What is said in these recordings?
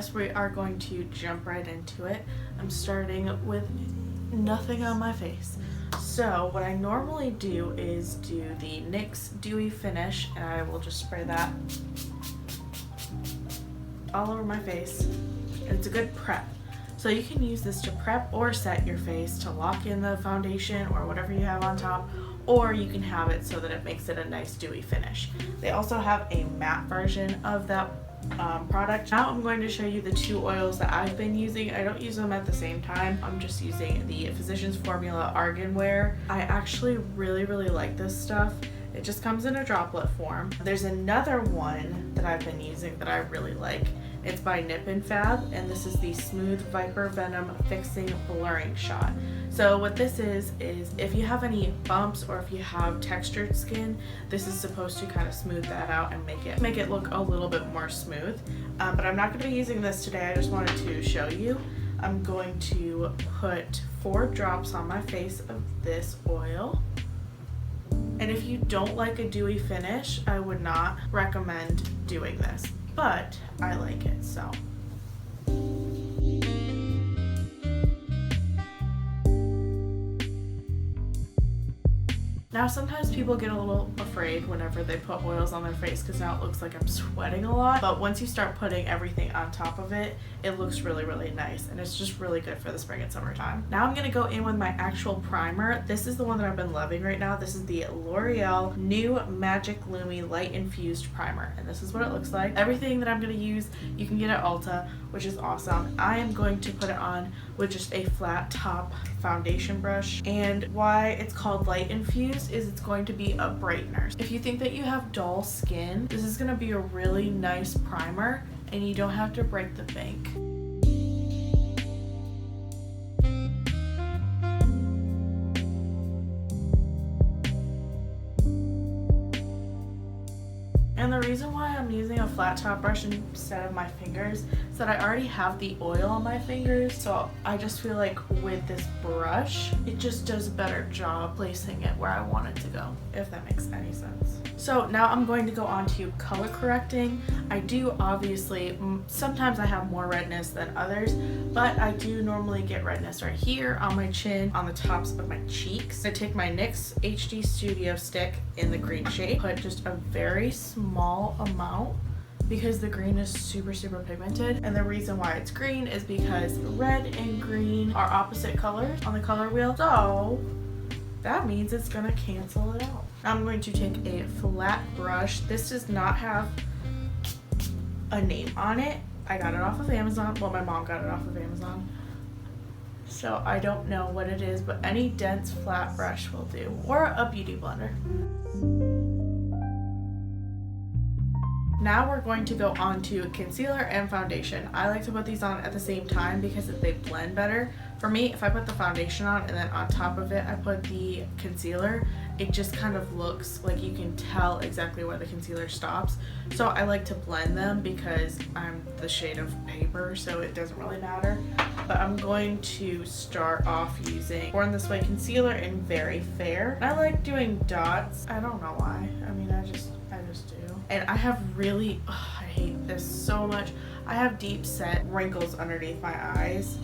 guess we are going to jump right into it. I'm starting with nothing on my face. So what I normally do is do the NYX Dewy Finish, and I will just spray that all over my face. And it's a good prep. So you can use this to prep or set your face to lock in the foundation or whatever you have on top, or you can have it so that it makes it a nice dewy finish. They also have a matte version of that product. Now I'm going to show you the two oils that I've been using. I don't use them at the same time. I'm just using the Physicians Formula Argan Wear. I actually really like this stuff. It just comes in a droplet form. There's another one that I've been using that I really like. It's by Nip and Fab, and this is the Smooth Viper Venom Fixing Blurring Shot. So what this is if you have any bumps or if you have textured skin, this is supposed to kind of smooth that out and make it look a little bit more smooth. But I'm not going to be using this today. I just wanted to show you. I'm going to put 4 drops on my face of this oil. And if you don't like a dewy finish, I would not recommend doing this, but I like it, so. Now sometimes people get a little afraid whenever they put oils on their face because now it looks like I'm sweating a lot, but once you start putting everything on top of it, it looks really nice, and it's just really good for the spring and summertime. Now I'm going to go in with my actual primer. This is the one that I've been loving right now. This is the L'Oreal New Magic Lumi Light Infused Primer, and this is what it looks like. Everything that I'm going to use you can get at Ulta, which is awesome. I am going to put it on with just a flat top foundation brush, and why it's called Light Infused is it's going to be a brightener. If you think that you have dull skin, this is going to be a really nice primer, and you don't have to break the bank. And the reason why I'm using a flat top brush instead of my fingers is that I already have the oil on my fingers, so I just feel like with this brush, it just does a better job placing it where I want it to go, if that makes any sense. So now I'm going to go on to color correcting. I do obviously, sometimes I have more redness than others, but I do normally get redness right here on my chin, on the tops of my cheeks. I take my NYX HD Studio stick in the green shade, put just a very small amount because the green is super pigmented, and the reason why it's green is because red and green are opposite colors on the color wheel, so that means it's gonna cancel it out. I'm going to take a flat brush. This does not have a name on it. I got it off of Amazon. Well, my mom got it off of Amazon, so I don't know what it is, but any dense flat brush will do, or a beauty blender. Now we're going to go on to concealer and foundation. I like to put these on at the same time because they blend better. For me, if I put the foundation on and then on top of it I put the concealer, it just kind of looks like you can tell exactly where the concealer stops. So I like to blend them because I'm the shade of paper, so it doesn't really matter. But I'm going to start off using Born This Way concealer in Very Fair. I like doing dots. I don't know why. I mean, I just do. And I have really, I hate this so much. I have deep set wrinkles underneath my eyes.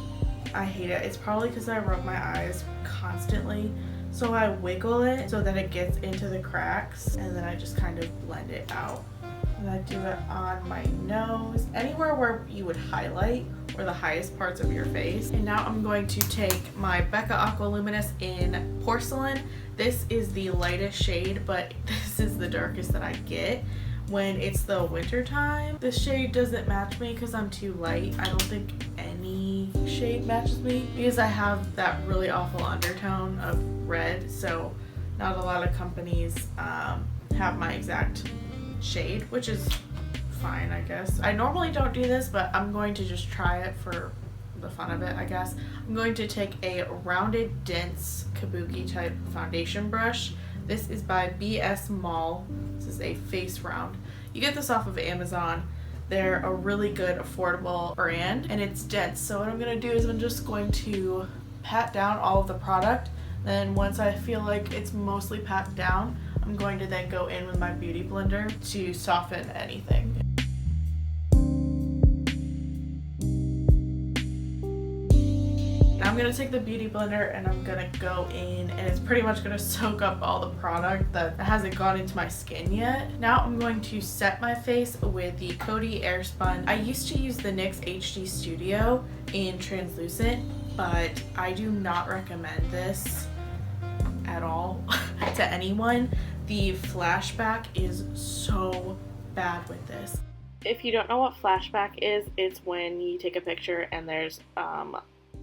I hate it. It's probably because I rub my eyes constantly. So I wiggle it so that it gets into the cracks, and then I just kind of blend it out. And I do it on my nose, anywhere where you would highlight or the highest parts of your face. And now I'm going to take my Becca Aqua Luminous in Porcelain. This is the lightest shade, but this is the darkest that I get when it's the winter time. This shade doesn't match me because I'm too light. I don't think any shade matches me because I have that really awful undertone of red, so not a lot of companies have my exact shade, which is fine, I guess. I normally don't do this, but I'm going to just try it for the fun of it, I guess. I'm going to take a rounded, dense kabuki type foundation brush. This is by BS Mall. This is a face round. You get this off of Amazon. They're a really good, affordable brand, and it's dense. So what I'm gonna do is I'm just going to pat down all of the product. Then once I feel like it's mostly packed down, I'm going to then go in with my beauty blender to soften anything. gonna take the beauty blender and I'm gonna go in, and it's pretty much gonna soak up all the product that hasn't gone into my skin yet. Now I'm going to set my face with the Coty Airspun. I used to use the NYX HD Studio in translucent, but I do not recommend this at all to anyone. The flashback is so bad with this. If you don't know what flashback is, it's when you take a picture and there's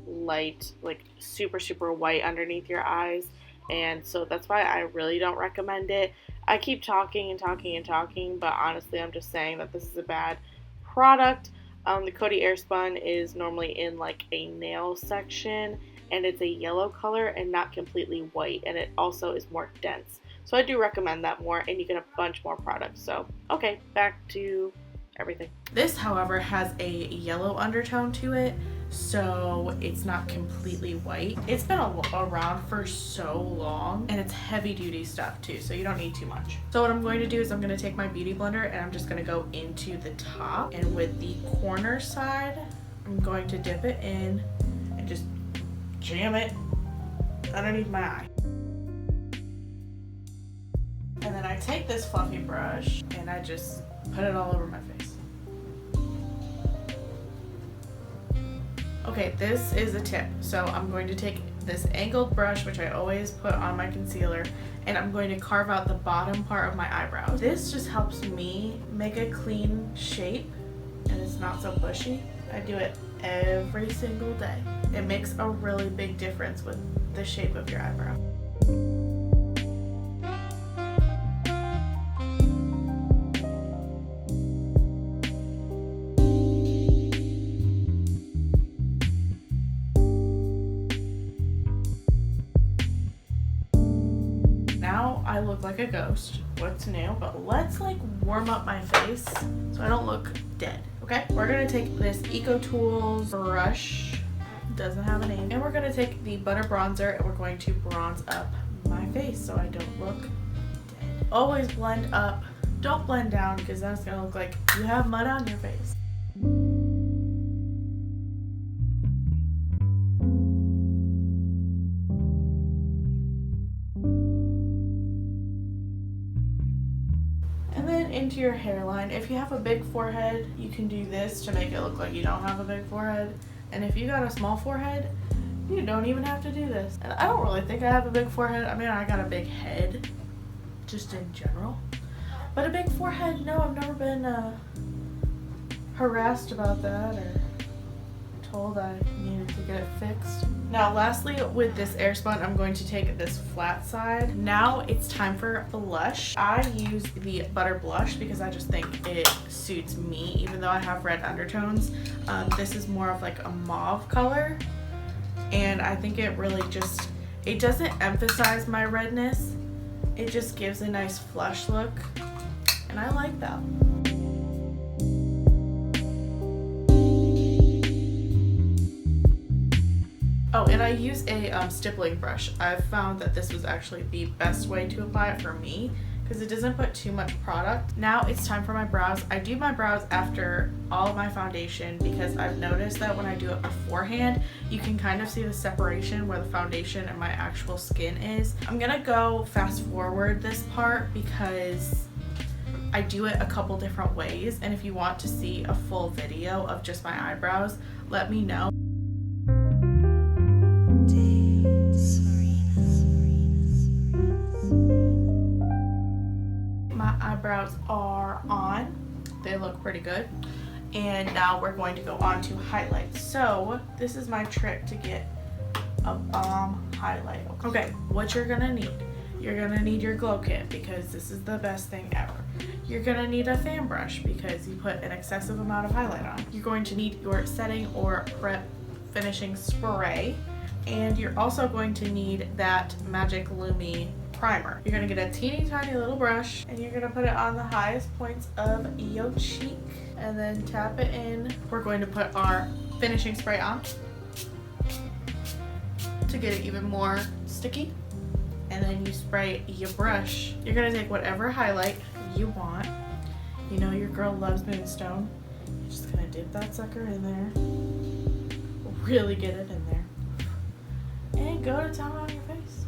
light, like super white underneath your eyes, and so that's why I really don't recommend it. I keep talking and talking, but honestly I'm just saying that this is a bad product. The Coty Airspun is normally in like a nail section, and it's a yellow color and not completely white, and it also is more dense, so I do recommend that more, and you get a bunch more products. So okay, back to everything. This, however, has a yellow undertone to it, so it's not completely white. It's been around for so long, and it's heavy duty stuff too, so you don't need too much. So what I'm going to do is I'm going to take my beauty blender and I'm just going to go into the top, and with the corner side I'm going to dip it in and just jam it underneath my eye. And then I take this fluffy brush and I just put it all over my face. Okay, this is a tip. So I'm going to take this angled brush, which I always put on my concealer, and I'm going to carve out the bottom part of my eyebrows. This just helps me make a clean shape, and it's not so bushy. I do it every single day. It makes a really big difference with the shape of your eyebrow. Now I look like a ghost. What's new? But let's like warm up my face so I don't look dead. Okay, we're gonna take this Eco Tools brush, doesn't have a name, and we're gonna take the butter bronzer and we're going to bronze up my face so I don't look dead. Always blend up, don't blend down, because then it's gonna look like you have mud on your face. Into your hairline. If you have a big forehead, you can do this to make it look like you don't have a big forehead. And if you got a small forehead, you don't even have to do this. And I don't really think I have a big forehead. I mean, I got a big head, just in general. But a big forehead, no, I've never been harassed about that or told I needed to get it fixed. Now lastly, with this Airspun, I'm going to take this flat side. Now it's time for blush. I use the Butter Blush because I just think it suits me, even though I have red undertones. This is more of like a mauve color, and I think it really just, it doesn't emphasize my redness. It just gives a nice flush look, and I like that. Oh, and I use a stippling brush. I've found that this was actually the best way to apply it for me because it doesn't put too much product. Now it's time for my brows. I do my brows after all of my foundation because I've noticed that when I do it beforehand, you can kind of see the separation where the foundation and my actual skin is. I'm gonna go fast forward this part because I do it a couple different ways, and if you want to see a full video of just my eyebrows, let me know. My eyebrows are on. They look pretty good. And now we're going to go on to highlights. So this is my trick to get a bomb highlight. Okay, what you're gonna need. You're gonna need your glow kit because this is the best thing ever. You're gonna need a fan brush because you put an excessive amount of highlight on. You're going to need your setting or prep finishing spray. And you're also going to need that Magic Lumi primer. You're gonna get a teeny tiny little brush and you're gonna put it on the highest points of your cheek and then tap it in. We're going to put our finishing spray on to get it even more sticky. And then you spray your brush. You're gonna take whatever highlight you want. You know your girl loves Moonstone. You're just gonna dip that sucker in there. Really get it in there. and go to town on your face.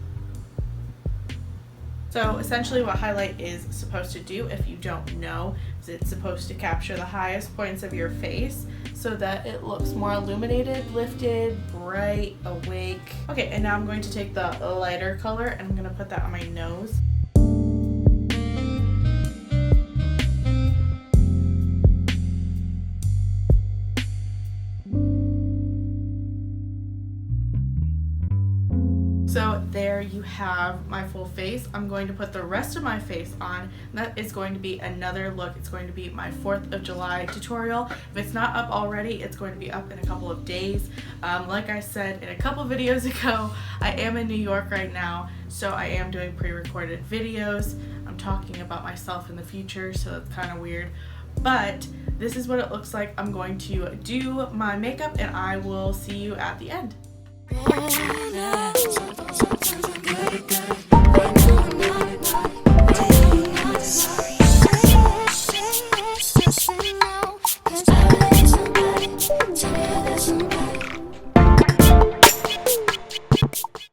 So essentially what highlight is supposed to do, if you don't know, is it's supposed to capture the highest points of your face so that it looks more illuminated, lifted, bright, awake. Okay, and now I'm going to take the lighter color and I'm going to put that on my nose. So there you have my full face. I'm going to put the rest of my face on, and that is going to be another look. It's going to be my 4th of July tutorial. If it's not up already, it's going to be up in a couple of days. Like I said in a couple videos ago, I am in New York right now, so I am doing pre-recorded videos. I'm talking about myself in the future, so it's kind of weird. But this is what it looks like. I'm going to do my makeup, and I will see you at the end.